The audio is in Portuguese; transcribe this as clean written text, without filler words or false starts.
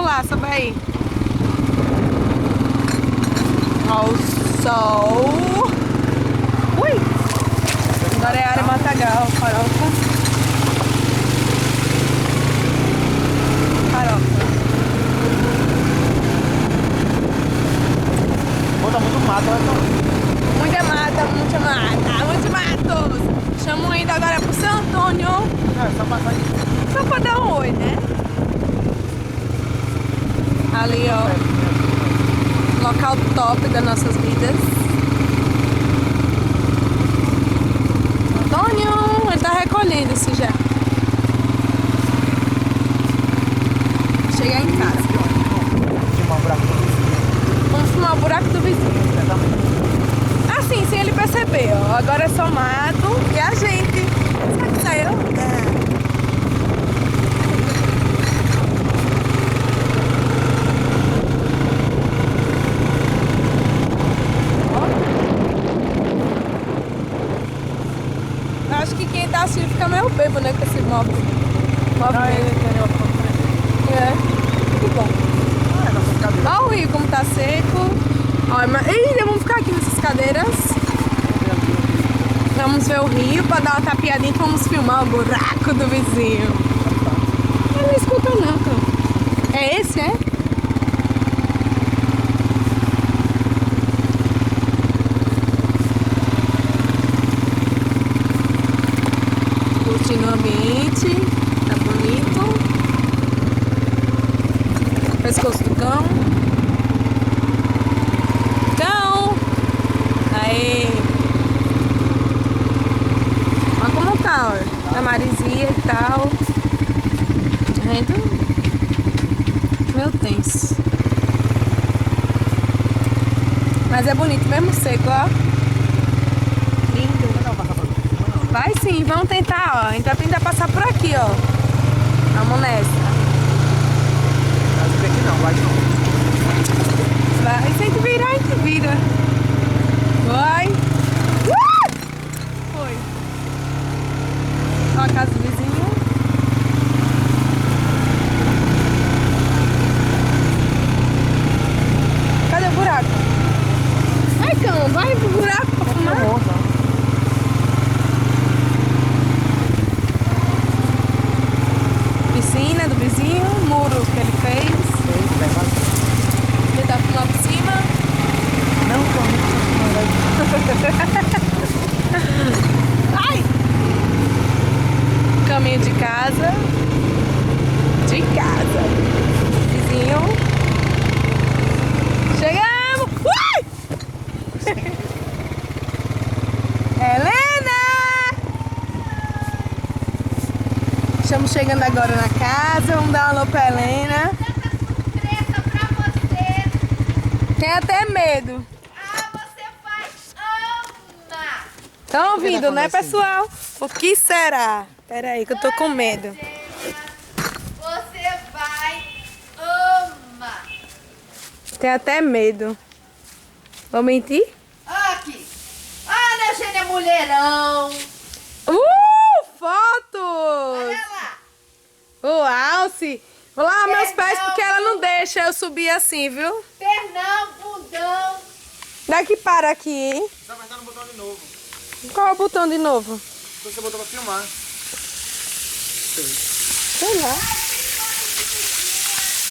lá, sobe aí. Ó o sol. Ui! Agora é a área Matagal, farofa. Farofa. Bota muito mato, né? Muita mata, muita mata, muitos matos. Estamos indo agora pro São Antônio. É, só passar aqui. Só pra dar um oi, né? Ali, ó. Local top das nossas vidas. Antônio, ele tá recolhendo-se já. Chegar em casa. Filmar um buraco do vizinho. Vamos filmar o buraco do vizinho. Exatamente. Assim, sem ele perceber, ó. Agora é só mato e a gente. Será que saiu? Eu acho que quem tá assistindo fica meio bêbado, né? Com esse movimento. É, muito bom. Ah, nossa cadeira. Olha o rio como tá seco. Olha, mas... Ih, vamos ficar aqui nessas cadeiras. Vamos ver o rio pra dar uma tapeadinha e vamos filmar o buraco do vizinho. Ele não escuta não, cara. É esse, é? Curtindo o ambiente. Tá bonito. Pescoço do cão. Cão! Aê! Olha como tá, ó. A marisia e tal. Vendo? Meu tenso. Mas é bonito, mesmo seco, ó. Lindo. Vai sim, vamos tentar, ó. A gente vai tentar passar por aqui, ó. Vamos nessa. Mas aqui não, vai não. Vai, se a gente virar, a gente vira. Vai. Foi. Ó a casa do vizinho. Cadê o buraco? Vai, cão, vai pro buraco pra fumar. Piscina do vizinho, muro que ele fez. Ele tá lá por cima. Não, Ai! Caminho de casa. De casa. Vizinho. Chegamos! Ui! Helena! Estamos chegando agora na casa. Vamos dar uma alô pra Helena. Tem até medo. Ah, você vai amar. Estão ouvindo, né, pessoal? O que será? Pera aí, que eu tô com medo. Você vai amar. Tem até medo. Vou mentir? Aqui. Olha, Eugênia Mulherão. Fotos! Olha lá. O Alce. Vou lavar meus pés Perdão. porque ela não deixa eu subir assim, viu? Pernão, bundão. Daqui para aqui, hein? Você vai apertar no botão de novo. Qual é o botão de novo? Você botou pra filmar. Sei lá.